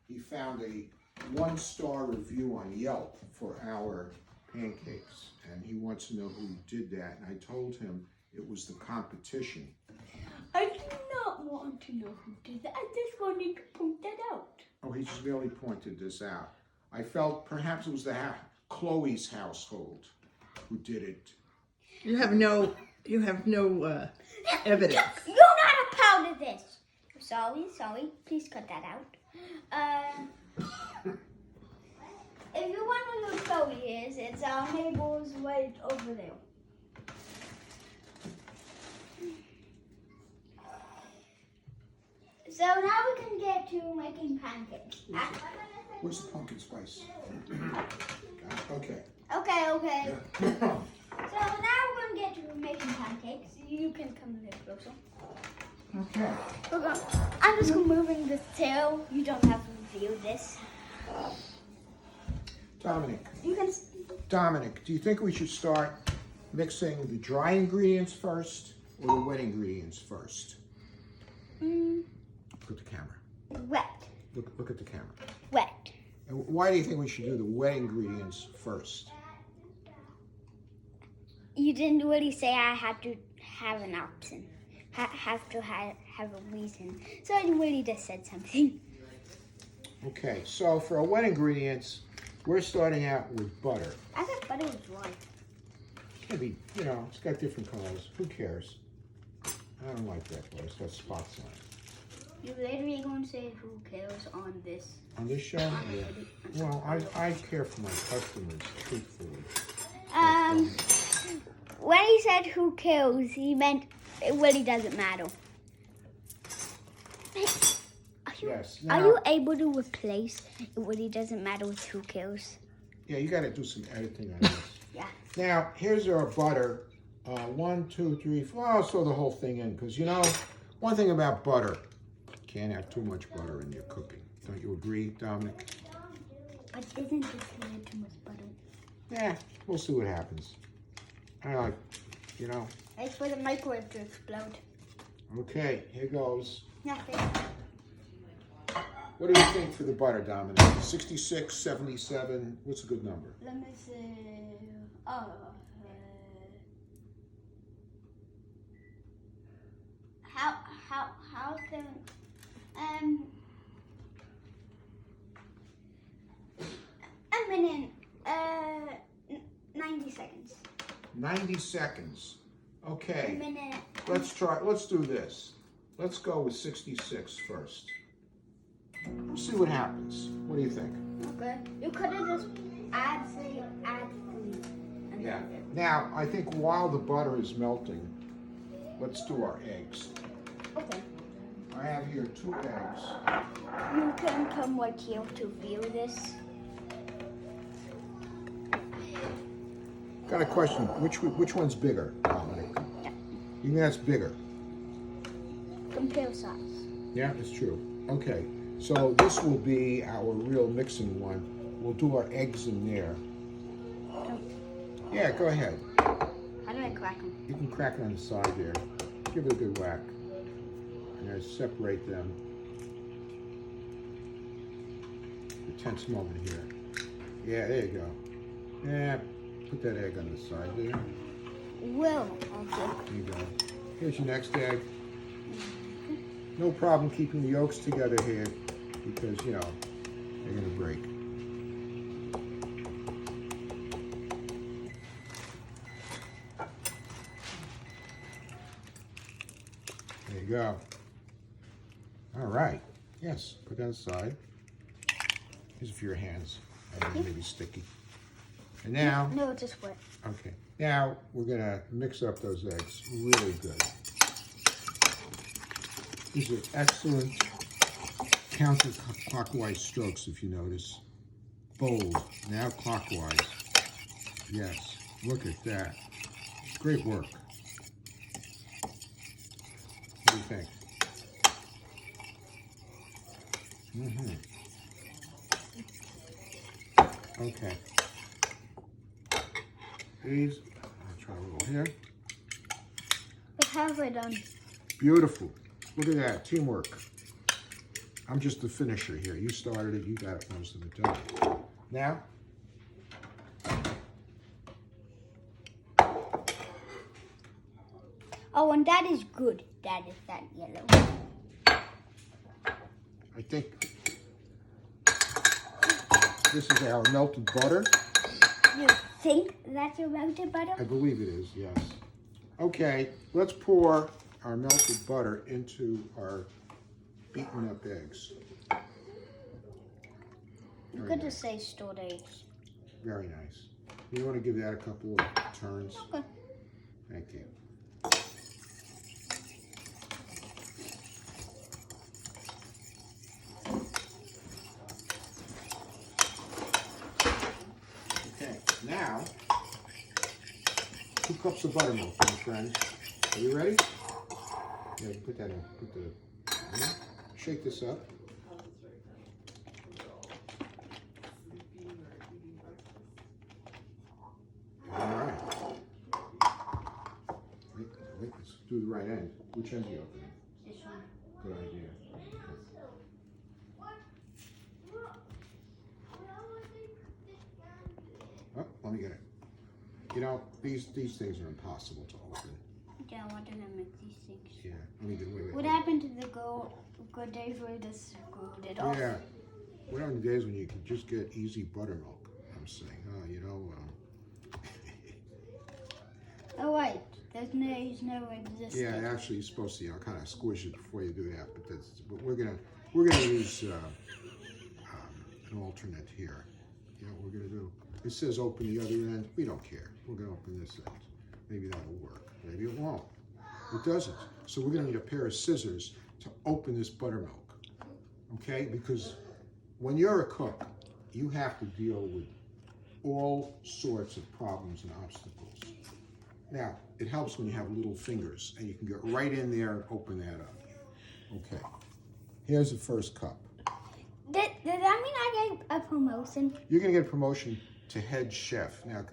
he found a 1-star review on Yelp for our pancakes, and he wants to know who did that. And I told him it was the competition. I do not want to know who did that. I just wanted to point that out. Oh, he just merely pointed this out. I felt perhaps it was the Chloe's household who did it. You have no evidence. You're not a part of this. Sorry. Please cut that out. If you wonder who Chloe is, it's our neighbors right over there. So now we can get to making pancakes. Where's the pumpkin spice? Okay. Okay. So now we're going to get to making pancakes. You can come a little closer. Okay. I'm just moving this tail. You don't have to reveal this. Dominic, You can. do you think we should start mixing the dry ingredients first or the wet ingredients first? Look at the camera. Wet. Look at the camera. Wet. And why do you think we should do the wet ingredients first? You didn't really say I had to have an option. Have to have a reason. So I really just said something. Okay, so for our wet ingredients, we're starting out with butter. I thought butter was white. It's gonna be, it's got different colors. Who cares? I don't like that color. It's got spots on it. You're literally going to say who cares on this. On this show? Yeah. Well, I care for my customers, truthfully. When he said who cares, he meant it really doesn't matter. Yes. Are you able to replace it really doesn't matter with who cares? Yeah, you got to do some editing on this. Yeah. Now, here's our butter. 1, 2, 3, 4. I'll throw the whole thing in because, one thing about butter, can't have too much butter in your cooking. Don't you agree, Dominic? But isn't this really too much butter? Yeah, we'll see what happens. I like, It's for the microwave to explode. Okay, here goes. Nothing. What do you think for the butter, Dominic? 66, 77, what's a good number? Let me see. How can a minute 90 seconds. 90 seconds. A Okay, minute. let's do this. Let's go with 66 first. We'll see what happens. What do you think? Okay. You could have just add 3. And Yeah. then Now, I think while the butter is melting, let's do our eggs. okay. I have here 2 eggs. You can come right here to view this. Got a question. Which one's bigger, Dominic? Yeah. You think that's bigger? Compare size. Yeah, that's true. Okay, so this will be our real mixing one. We'll do our eggs in there. Yeah, go ahead. How do I crack them? You can crack it on the side there. Give it a good whack. And then separate them. Pretend some over here. Yeah, there you go. Yeah, put that egg on the side there. Well, okay. There you go. Here's your next egg. No problem keeping the yolks together here because, they're going to break. There you go. All right. Yes, put that aside. Here's for your hands. I think maybe sticky. And now, No, it's just wet. okay. Now we're going to mix up those eggs really good. These are excellent counterclockwise strokes, if you notice. Bold. Now clockwise. Yes. Look at that. Great work. What do you think? Okay. These, I'll try a little here. But how have I done? Beautiful. Look at that, teamwork. I'm just the finisher here. You started it, you got most of it done. Now, Oh, and that is good. That is that yellow. I think this is our melted butter. You think that's your melted butter? I believe it is, yes. Okay, let's pour our melted butter into our beaten up eggs. You Very could nice. just say stored eggs. Very nice. You want to give that a couple of turns? Okay. Thank you. Okay, now, 2 cups of buttermilk, my friends. Are you ready? Yeah, put that in. Shake this up. All right. Wait, let's do the right end. Which end do you open? This one. Good idea. Oh, let me get it. You know, these things are impossible to open. Yeah, why did I make these things? Yeah, let me get, wait. What happened to the good days where you just screwed it off? Yeah. What happened to days when you could just get easy buttermilk? I'm saying, you know. Oh wait, there's no existence. Yeah, actually, you're supposed to, kind of squish it before you do that. But we're gonna use an alternate here. You know what we're gonna do? It says open the other end. We don't care. We're gonna open this end. Maybe that'll work. Maybe it won't. It doesn't. So we're gonna need a pair of scissors to open this buttermilk. Okay? Because when you're a cook, you have to deal with all sorts of problems and obstacles. Now, it helps when you have little fingers and you can get right in there and open that up. Okay. Here's the first cup. Did that mean I get a promotion? You're gonna get a promotion to head chef. Now,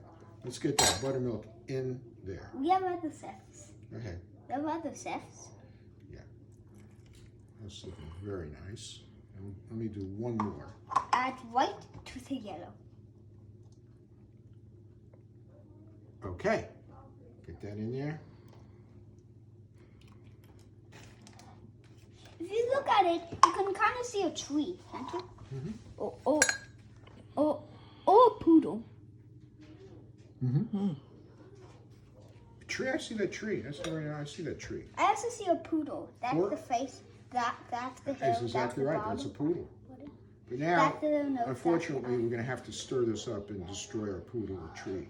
let's get that buttermilk in there. We have other chefs. Go ahead. We have other chefs. That's looking very nice. And let me do one more. Add white to the yellow. Okay. Get that in there. If you look at it, you can kind of see a tree, can't you? Mm-hmm. Or a poodle. Mm-hmm. Tree, I see that tree. That's very nice. I see that tree. I also see a poodle. That's Or- the face. That's the hair. That's exactly right. That's a poodle. But now, That's the little nose. unfortunately, we're going to have to stir this up and destroy our poodle or tree.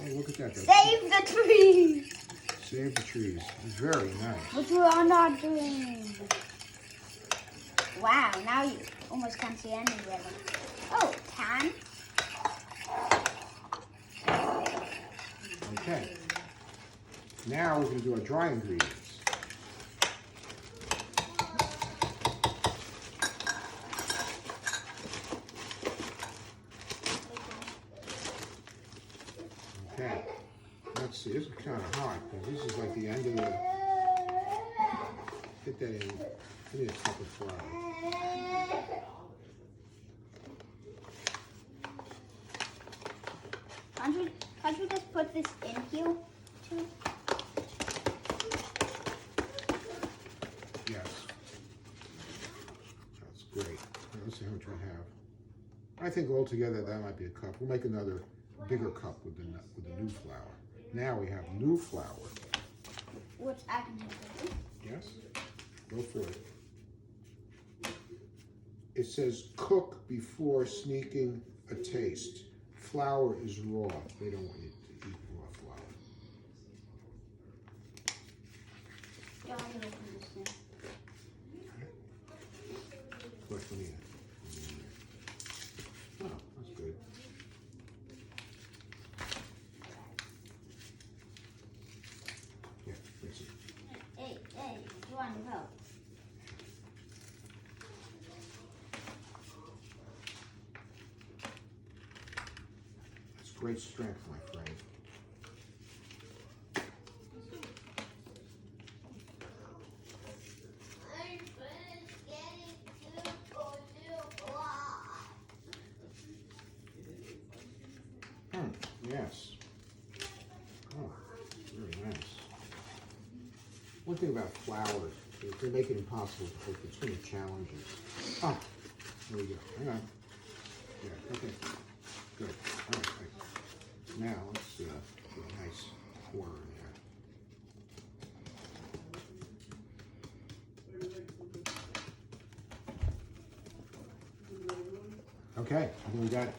Oh, look at that. Save the tree! Save the trees. It's very nice. Which we are not doing. Wow, now you almost can't see any yellow. Oh, tan. Okay. Now we're going to do our dry ingredients. Okay. Let's see. This is kind of hot because this is like the end of the. Get that in. Give me a cup of flour. Can't you just put this in here too? Yes. That's great. Now, let's see how much we have. I think altogether that might be a cup. We'll make another bigger cup with the new flour. Now we have new flour. Which I can do. Yes? Go for it. It says cook before sneaking a taste. Flour is raw. They don't want you to eat raw flour. Yeah, I'm gonna open this thing. What do you need? Oh, that's good. Yeah, that's it. Hey, you want to help? That's great strength, my friend. nice. Oh, very nice. One thing about flowers is they make it impossible to open. It's one of the challenges. Ah, there we go. Hang on. Yeah, okay. Good. All right. Now let's get a nice pour in there. Okay, I think we got it.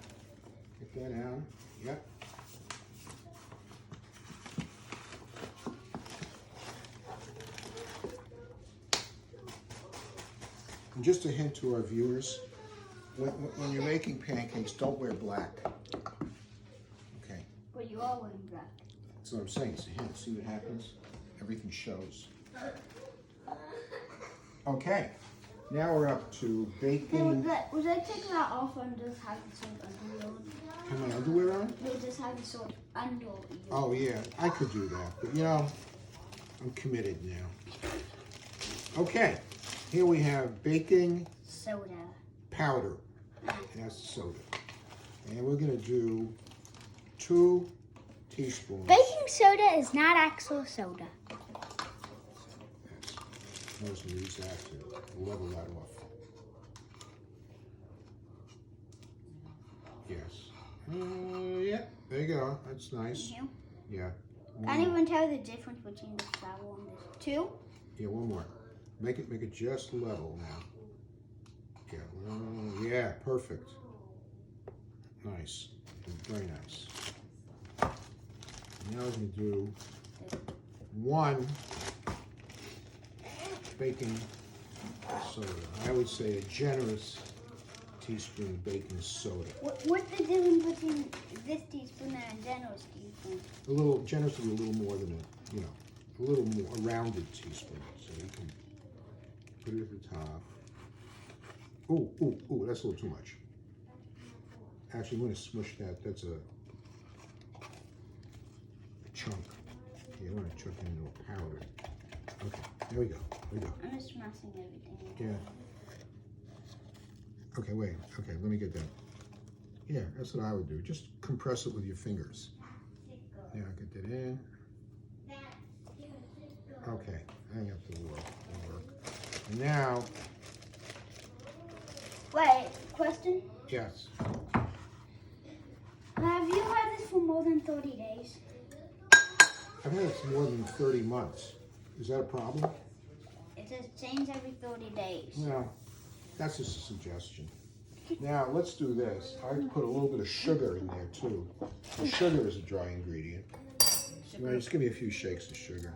Get that out. Yep. And just a hint to our viewers, when you're making pancakes, don't wear black. Okay, But you are wearing black. that's what I'm saying. It's a hint. See what happens? Everything shows. Okay, now we're up to baking. Was I take that off and just have the salt under your? Have my underwear on? No, just have the salt under your. Oh yeah, I could do that, but you know, I'm committed now. Okay, here we have baking Soda. powder. That's soda. And we're gonna do 2 teaspoons. Baking soda is not actual soda. Yes. I'm just gonna use that to level that off. Yes. Yeah, there you go. That's nice. You Yeah. can't even tell the difference between the flour and this. 2. Yeah, one more. Make it just level now. Yeah, yeah, perfect. Nice, very nice. Now we're gonna do 1 baking soda. I would say a generous teaspoon of baking soda. What's the difference between this teaspoon and a generous teaspoon? A little generous would be a little more than a little more, a rounded teaspoon. So you can put it at the top. Ooh, that's a little too much. Actually, I'm going to smush that. That's a chunk. Yeah, I want to chunk it into a powder. Okay, there we go. I'm just smashing everything. Yeah. Okay, wait. Okay, let me get that. Yeah, that's what I would do. Just compress it with your fingers. Yeah, get that in. Okay, I think that's will work. And now, Wait, question? yes. Have you had this for more than 30 days? I've had it for more than 30 months. Is that a problem? It says change every 30 days. No, that's just a suggestion. Now, let's do this. I put a little bit of sugar in there, too. The sugar is a dry ingredient. Now, just give me a few shakes of sugar.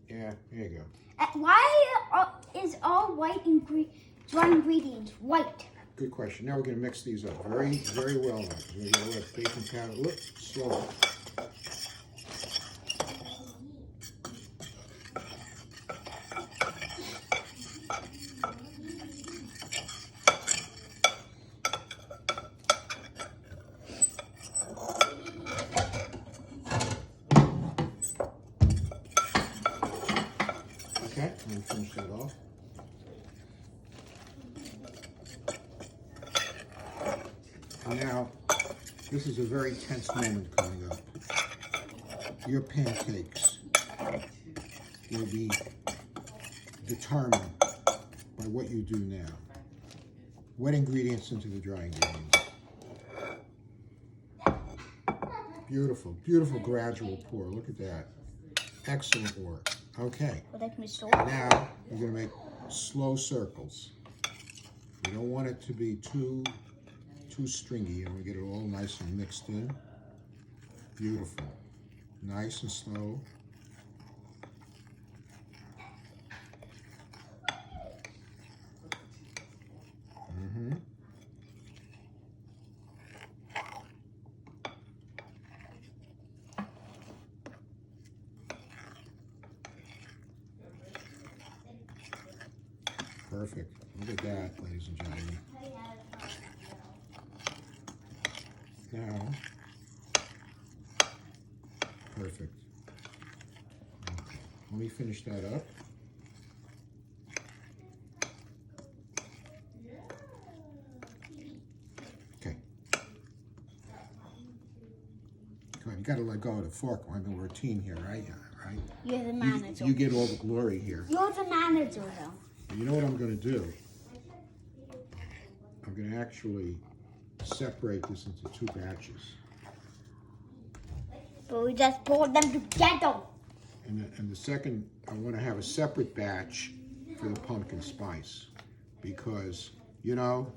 Yeah, there you go. Why is all dry ingredients white? Good question. Now we're going to mix these up very, very well now. We're going to let baking powder, look, slow. Okay, I'm going to finish that off. Now, this is a very tense moment coming up. Your pancakes will be determined by what you do now. Wet ingredients into the dry ingredients. Beautiful, beautiful gradual pour. Look at that. Excellent work. Okay. Now, you're going to make slow circles. You don't want it to be too stringy, and we get it all nice and mixed in. Beautiful. Nice and slow. Perfect. Look at that, ladies and gentlemen. Now, perfect. Okay. Let me finish that up. Okay. gotta let go of the fork. We're in the routine here, right? Yeah, right? You're the You, manager. you get all the glory here. You're the manager, though. And you know what I'm gonna do? I'm gonna actually separate this into 2 batches. But we just pulled them together. And the second, I want to have a separate batch for the pumpkin spice, because, you know,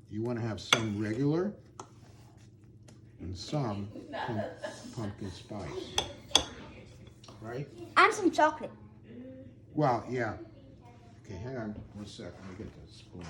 you want to have some regular and some pumpkin spice, right? And some chocolate. Well, yeah. Okay, hang on 1 second. Let me get the spoon.